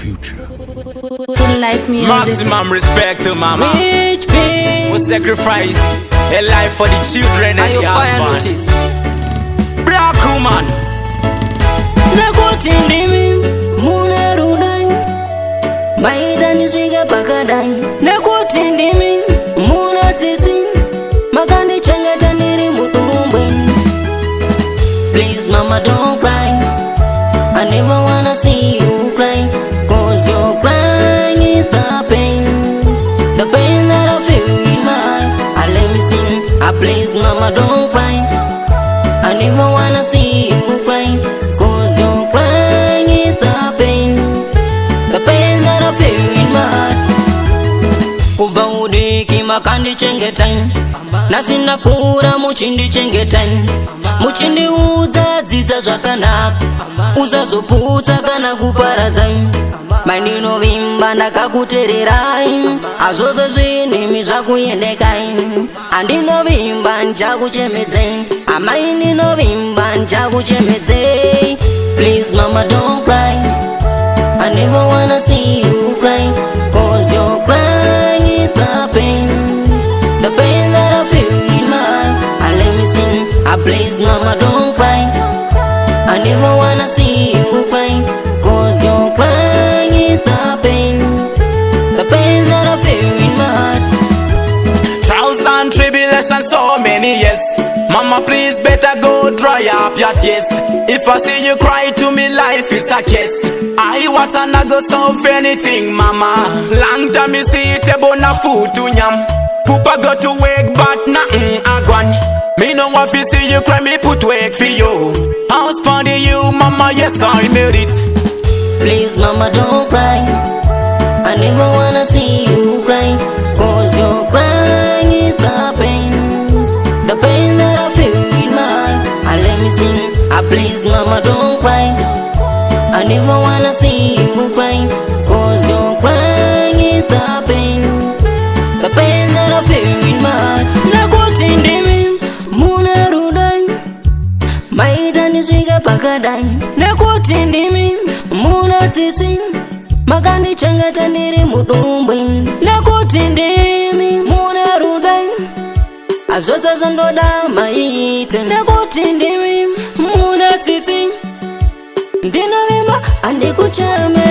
future. Life music. Maximum respect to mama Rich bitch. who sacrifice a life for the children and the husband. Black woman. Nakuti ndimi muna rudai maida nishige pakadai. Nakuti ndimi muna titi makandi chengeta niri mutumbe. Please mama don't cry, I never wanna see you cry, cause your crying is the pain that I feel in my heart. Let me sing, please mama don't cry, I never wanna see you cry, cause your crying is the pain that I feel in my heart. Kuva udiki makandi chengetai, nasina kura muchindi chengetai. Muchindi udza dzidza zvakanaka, uzazoputsa kana kuparadzai. Mandino vimba ndakakutererai, azvose zvinimi zvakuendekai. Andino vimba nchakuchemedzei, amai ndino vimba nchakuchemedzei. Please mama don't cry, I never wanna see you cry, cause your crying is the pain that I feel in my heart. Let me sing, please mama don't cry, I never wanna see you cry, cause your crying is the pain that I feel in my heart. Trials and tribulations so many years. Mama please better go dry up your tears. If I see you cry to me life it's a kiss. I want to go solve anything mama. Long time me see it about na food to nyam. Poopa go to work but nothing a gone. Me no want to see you cry, me put work for you. House for you mama, yes I made it. Please mama don't cry, I never wanna see you cry, cause your crying is the pain that I feel in my heart. Let me sing, please mama don't cry, I never wanna see you cry, cause your crying is the pain that I feel in my heart. Nakuti ndimi muna rudai maida nishige pakadai. Nakuti ndimi muna titi makandi chengeta niri mutumbe. Nakuti ndimi muna rudai azvose zvandoda maite. Nakuti ndimi muna titi ndinovimba handikucheme.